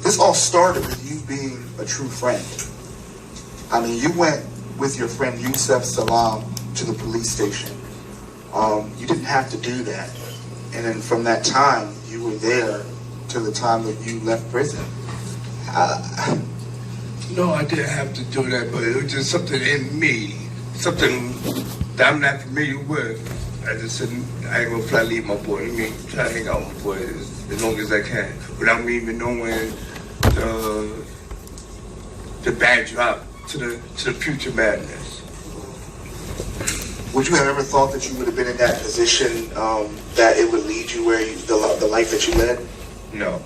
This all started with you being a true friend. I mean, you went with your friend Yusef Salam to the police station. You didn't have to do that. And then from that time, you were there to the time that you left prison. No, I didn't have to do that, but it was just something in me, something that I'm not familiar with. I just said, I ain't gonna fly leave my boy. I mean, try to hang out with my boy as long as I can, without me even knowing the backdrop to the future madness. Would you have ever thought that you would have been in that position, that it would lead you where the life that you led? No.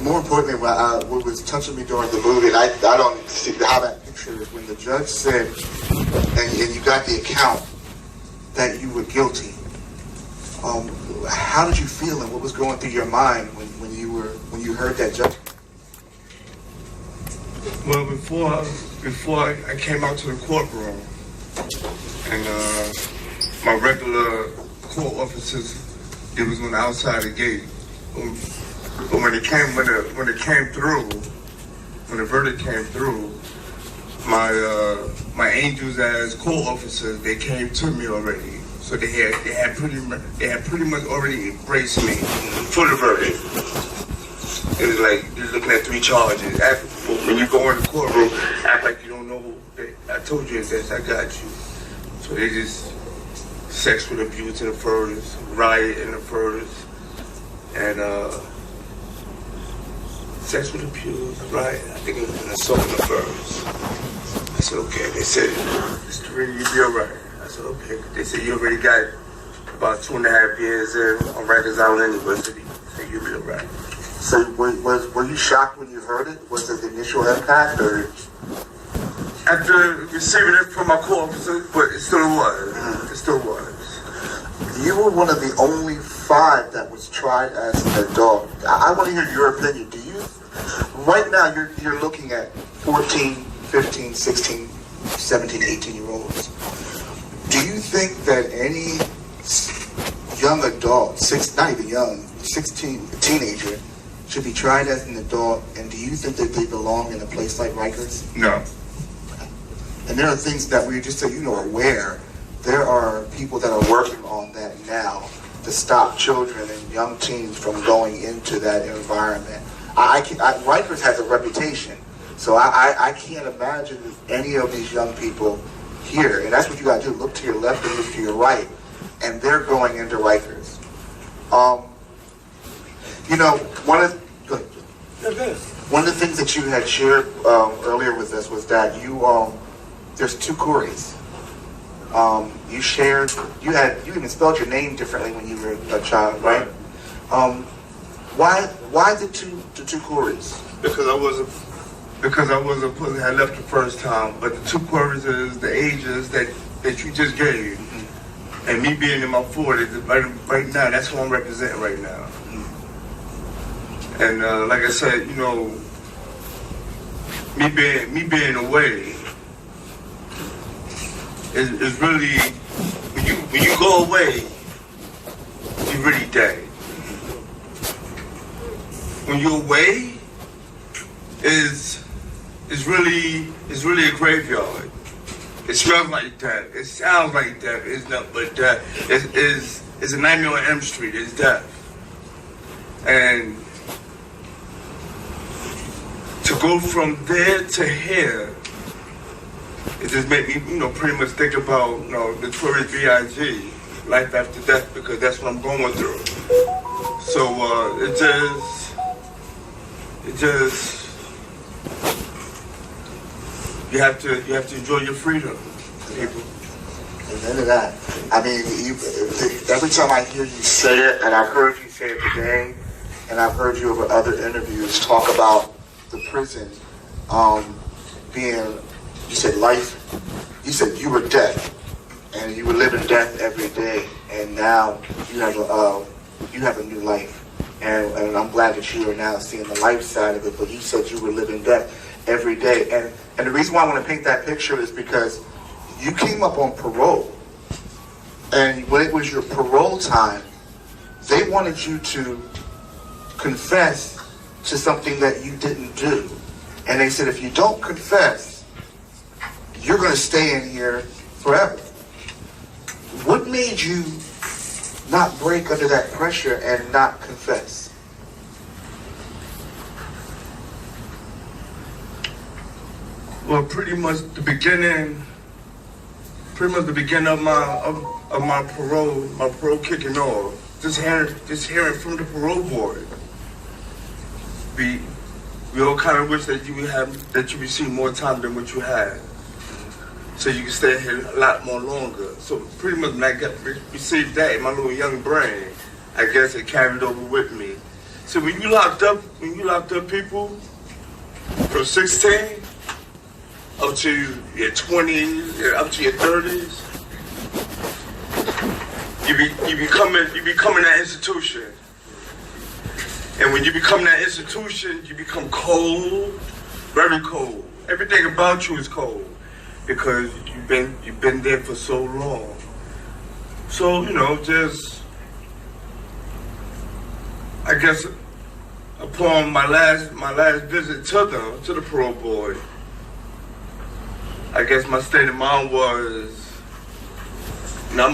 More importantly, what was touching me during the movie, and I don't see how that picture is, when the judge said, and you got the account that you were guilty. How did you feel, and what was going through your mind when you heard that judgment? Well, before I came out to the courtroom, and my regular court officers, it was on the outside of the gate. But when the verdict came through, my angels as court officers, they came to me already. So they had pretty much already embraced me for the verdict. It was like you're looking at 3 charges. When you go in the courtroom, act like you don't know. I told you this. I got you. So they just sexual abuse in the furnace, riot in the furnace, and sexual abuse, riot. I think it was an assault in the furnace. I said okay. They said, Mr. Ring, you'll be all right. I said okay. They said you already got about 2.5 years in on Rikers Island University. So you'll be all right. So were you shocked when you heard it? Was it the initial impact, or? After receiving it from my co-officer, but it still was. It still was. You were one of the only 5 that was tried as an adult. I want to hear your opinion. Do you, right now, you're looking at 14, 15, 16, 17, 18-year-olds. Do you think that any young adult, not even young, 16, teenager, should be tried as an adult, and do you think that they belong in a place like Rikers? No. And there are things that we just so you know aware, there are people that are working on that now to stop children and young teens from going into that environment. Rikers has a reputation, so I can't imagine any of these young people here, and that's what you got to do, look to your left and look to your right, and they're going into Rikers. You know, one of the things that you had shared earlier with us was that there's 2 Koreys. You shared, you even spelled your name differently when you were a child, right? Why the two Koreys? Because I wasn't pussy. I left the first time, but the 2 Koreys is the ages that you just gave, and me being in my 40s right now. That's what I'm representing right now. And like I said, you know, me being away is really when you go away, you're really dead. When you're away, is really a graveyard. It smells like death. It sounds like death. It's nothing but death. It's a Nightmare on Elm Street. It's death. And to go from there to here, it just made me, you know, pretty much think about, you know, the Notorious B.I.G., life after death, because that's what I'm going through. So it just, you have to enjoy your freedom, people. None of that. I mean, every time I hear you say it, and I've heard you say it today, and I've heard you over other interviews talk about the prison being, you said life, you said you were death, and you were living death every day, and now you have a new life, and I'm glad that you are now seeing the life side of it. But you said you were living death every day, and the reason why I want to paint that picture is because you came up on parole, and when it was your parole time, they wanted you to confess to something that you didn't do. And they said, if you don't confess, you're going to stay in here forever. What made you not break under that pressure and not confess? Well, pretty much the beginning of my parole kicking off. Just hearing from the parole board. We all kind of wish that you received more time than what you had, so you can stay here a lot more longer. So pretty much when I received that in my little young brain, I guess it carried over with me. So when you locked up people from 16 up to your 20s, up to your 30s, you becoming that institution. And when you become that institution, you become cold, very cold. Everything about you is cold because you've been there for so long. So, just I guess upon my last visit to the parole board, I guess my state of mind was, I'm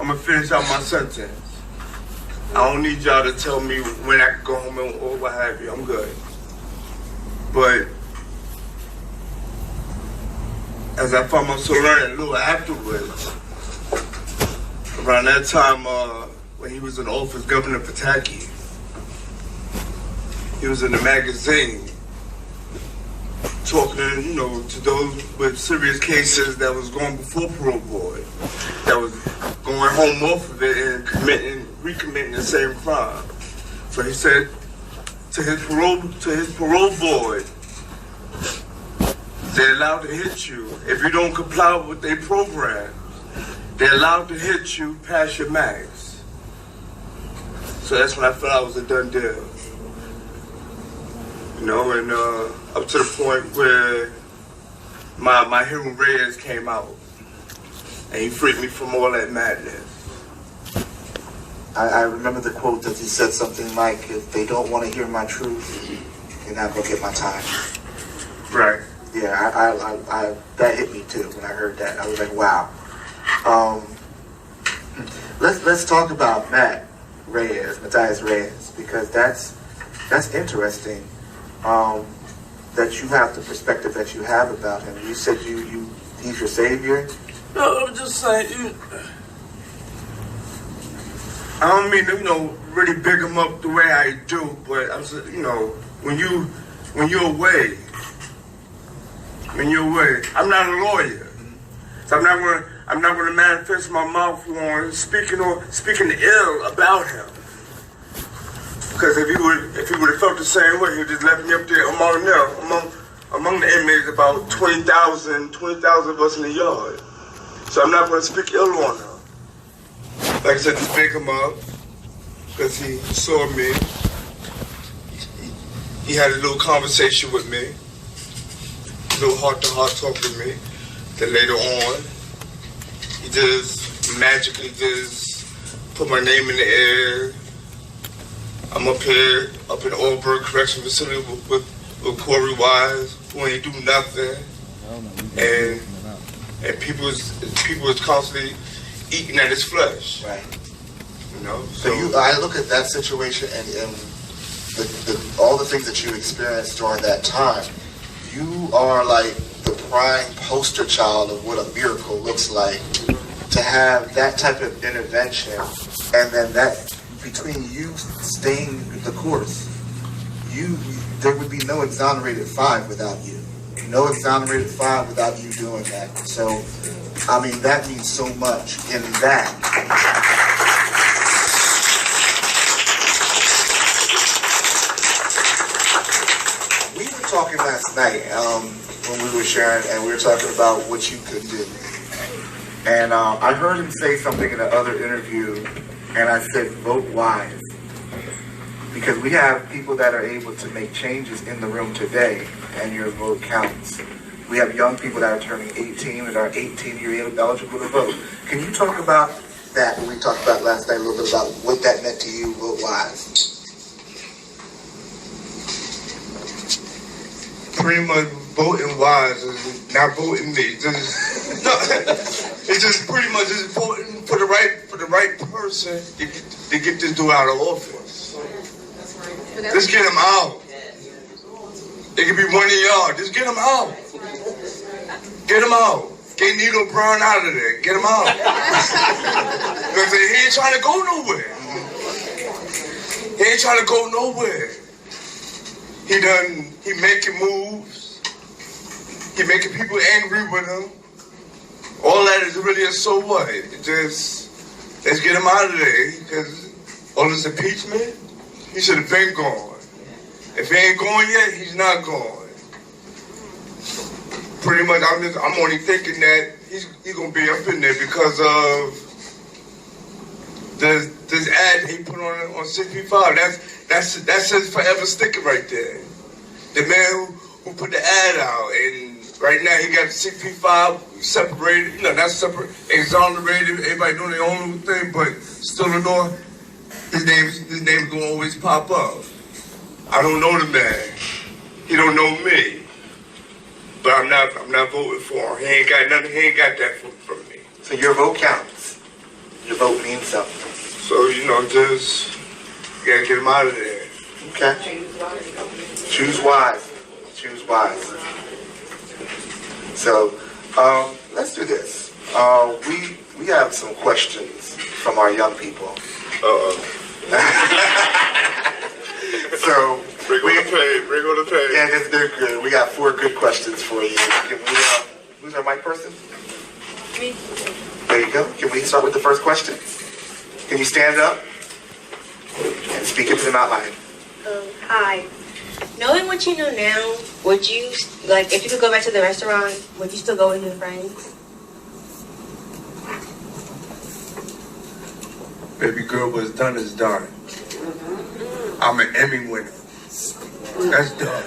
gonna finish out my sentence. I don't need y'all to tell me when I can go home or what have you. I'm good. But as I found myself learning a little afterwards, around that time when he was in office, Governor Pataki, he was in the magazine talking, to those with serious cases that was going before parole board, that was going home off of it and recommitting the same crime. So he said to his parole board, they're allowed to hit you if you don't comply with their program. They're allowed to hit you past your max. So that's when I felt I was a done deal. And up to the point where my hero Reyes came out and he freed me from all that madness. I remember the quote that he said something like, if they don't want to hear my truth, they're not going to get my time. Right. Yeah, I that hit me too when I heard that. I was like, wow. Let's talk about Matthias Reyes, because that's interesting. That you have the perspective that you have about him. You said he's your savior. No, I'm just saying. I don't mean to, really big him up the way I do, but I'm saying, when you're away, I'm not a lawyer, so I'm not gonna manifest my mouth on speaking ill about him. Because if he would have felt the same way, he'd just left me up there among the inmates, about 20,000 of us in the yard. So I'm not going to speak ill on him. Like I said, just pick him up because he saw me. He had a little conversation with me, a little heart-to-heart talk with me. Then later on, he just magically just put my name in the air. I'm up here, up in Allberg Correction Facility with Korey Wise, who ain't do nothing, and people is constantly eating at his flesh. Right. So I look at that situation and all the things that you experienced during that time. You are like the prime poster child of what a miracle looks like, to have that type of intervention, and then that. Between you staying the course, there would be no exonerated 5 without you. No exonerated 5 without you doing that. So, that means so much in that. We were talking last night when we were sharing, and we were talking about what you could do. And I heard him say something in the other interview. And I said, vote wise. Because we have people that are able to make changes in the room today, and your vote counts. We have young people that are turning 18 and are 18-year eligible to vote. Can you talk about that? We talked about last night a little bit about what that meant to you, vote wise. pretty much voting wise is not voting me. It's just pretty much just voting for the right person to get this dude out of office. Let's get him out. It could be one of y'all. Just get him out. Get him out. Get Nito Brown out of there. Get him out. Because he ain't trying to go nowhere. He ain't trying to go nowhere. He making moves. He making people angry with him. All that is really a so what. Just, let's get him out of there. Because all this impeachment, he should have been gone. If he ain't going yet, he's not going. Pretty much, I'm only thinking that he's gonna be up in there because of this ad he put on 65. That's his forever sticker right there. The man who put the ad out, and right now he got 65 separated. Not separate, exonerated. Everybody doing their own little thing, but still in door. His name's gonna always pop up. I don't know the man. He don't know me. But I'm not voting for him. He ain't got nothing. He ain't got that from me. So your vote counts. Your vote means something. So just you gotta get him out of there. Okay. Choose wise. Choose wise. So let's do this. We have some questions from our young people. So we're gonna pay. Yeah, they're good. We got 4 good questions for you. Can we, who's our mic person? Me. There you go. Can we start with the first question? Can you stand up and speak into the outline? Hi. Knowing what you know now, would you, if you could go back to the restaurant, would you still go with your friends? Baby girl, what's done is done. I'm an Emmy winner. That's done.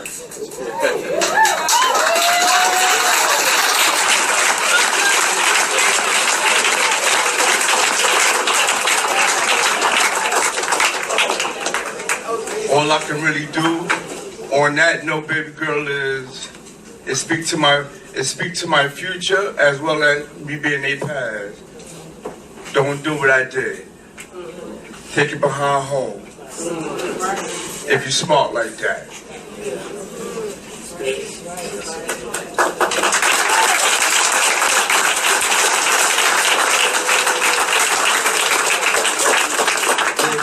All I can really do on that note, baby girl, is speak to my future as well as me being a past. Don't do what I did. Take it behind home. If you're smart like that.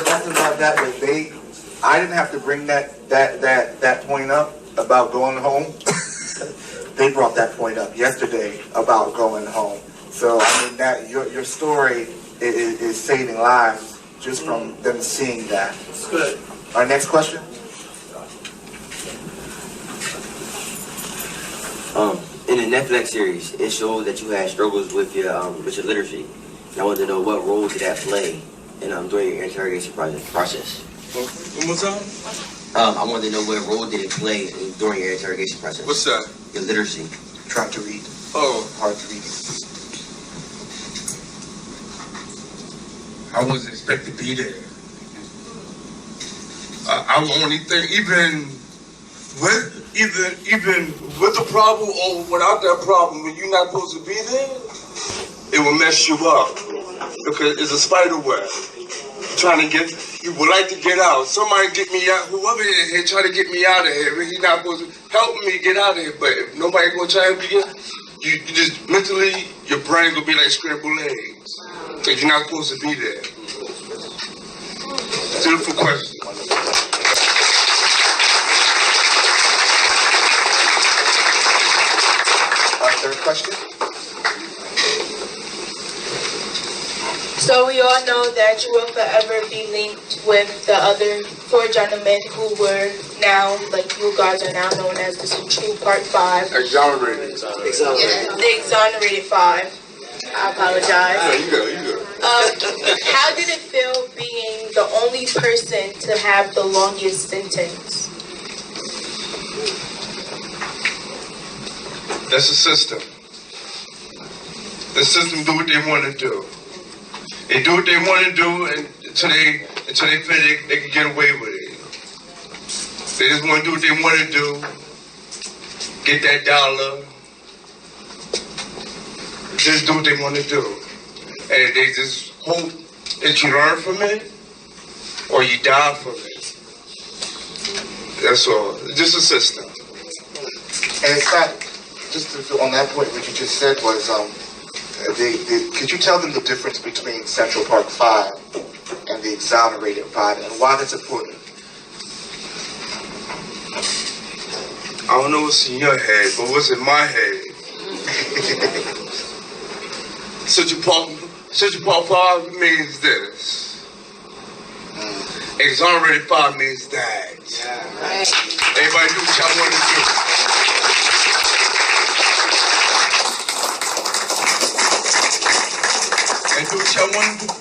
Talking about that, but I didn't have to bring that point up about going home. They brought that point up yesterday about going home. So I mean that your story is saving lives just from them seeing that. Good. Our next question. In the Netflix series, it showed that you had struggles with your literacy. And I wanted to know what role did that play in during your interrogation process. One more time? I wanted to know what role did it play during your interrogation process. What's that? Your literacy. Trying to read. Oh, Hard to read. I wasn't expected to be there. I only think even with the problem or without that problem, when you're not supposed to be there, it will mess you up because it's a spider web. You would like to get out. Somebody get me out. Whoever is here try to get me out of here. He's not supposed to help me get out of here. But if nobody gonna try to help you get, you just mentally, your brain gonna be like scrambled eggs because you're not supposed to be there. Beautiful question. Our third question. So we all know that you will forever be linked with the other 4 gentlemen who were now, you guys are now known as the True Part 5. Exonerated. The Exonerated 5. I apologize. Yeah, you go. How did it feel being the only person to have the longest sentence? That's the system. The system do what they want to do. They do what they want to do until they feel they can get away with it. They just want to do what they want to do. get that dollar, just do what they want to do. And they just hope that you learn from it or you die from it. That's all. Just a system. And it's not, just on that point, what you just said was, could you tell them the difference between Central Park 5 and the exonerated 5 and why that's important? I don't know what's in your head, but what's in my head? Central Park 5 means this. Exonerated 5 means that. Everybody do what y'all want to do.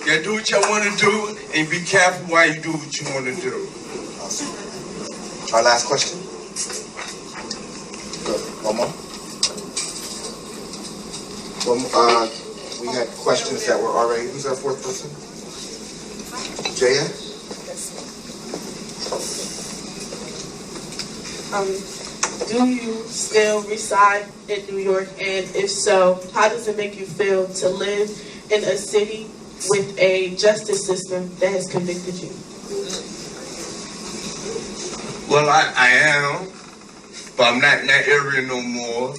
You do what y'all want to do, and be careful why you do what you want to do. Awesome. Our last question. Good. One more. We had questions that were already. Who's our fourth person? Jaya? Do you still reside in New York? And if so, how does it make you feel to live in a city with a justice system that has convicted you? Well, I am, but I'm not in that area no more.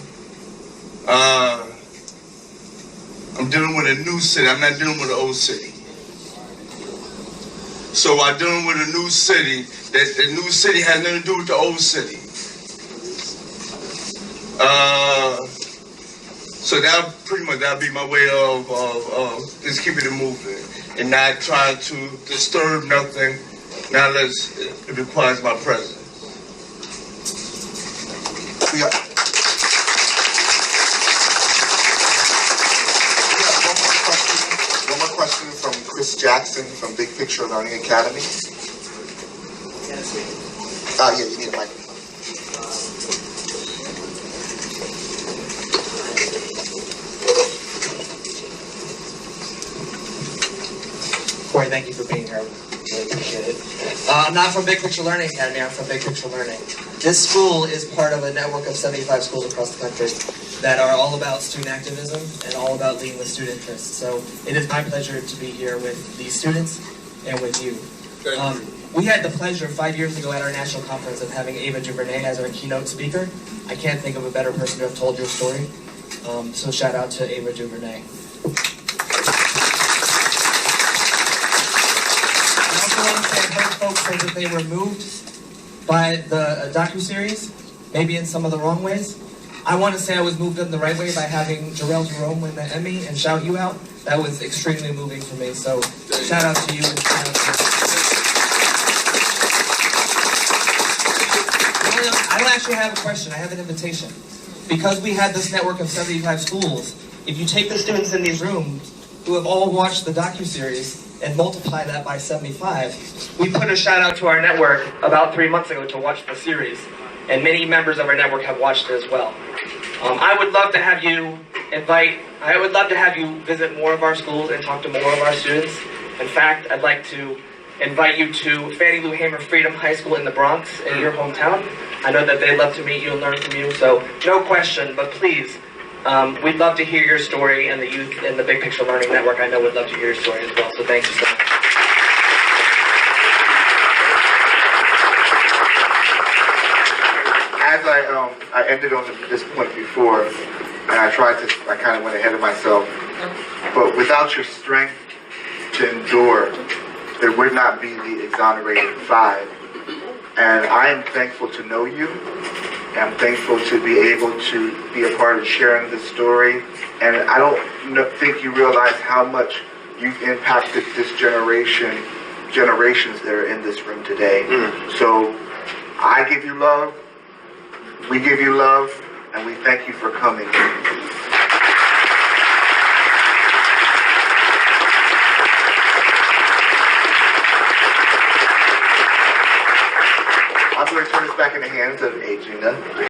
I'm dealing with a new city. I'm not dealing with an old city. So I'm dealing with a new city. That the new city has nothing to do with the old city. So that'll be my way of just keeping it moving and not trying to disturb nothing, not unless it requires my presence. We have one more question from Chris Jackson from Big Picture Learning Academy. Yeah, you need a mic. Korey, thank you for being here. Really appreciate it. I'm not from Big Picture Learning Academy, I'm from Big Picture Learning. This school is part of a network of 75 schools across the country that are all about student activism and all about leading with student interests. So it is my pleasure to be here with these students and with you. We had the pleasure 5 years ago at our national conference of having Ava DuVernay as our keynote speaker. I can't think of a better person to have told your story. So shout out to Ava DuVernay. I also want to say, I heard folks say that they were moved by the docuseries, maybe in some of the wrong ways. I want to say I was moved in the right way by having Jarrell Jerome win the Emmy and shout you out. That was extremely moving for me. So shout out to you. And shout out to I don't actually have a question. I have an invitation. Because we had this network of 75 schools, if you take the students in these rooms who have all watched the docuseries and multiply that by 75, we put a shout out to our network about 3 months ago to watch the series. And many members of our network have watched it as well. I would love to have you visit more of our schools and talk to more of our students. In fact, I'd like to invite you to Fannie Lou Hamer Freedom High School in the Bronx, in your hometown. I know that they'd love to meet you and learn from you, so no question, but please, we'd love to hear your story, and the youth in the Big Picture Learning Network, I know would love to hear your story as well, so thank you so much. As I ended on this point before, and I kind of went ahead of myself, but without your strength to endure, there would not be the exonerated 5. And I am thankful to know you. I'm thankful to be able to be a part of sharing this story. And I don't think you realize how much you've impacted this generations that are in this room today. So I give you love. We give you love, and we thank you for coming.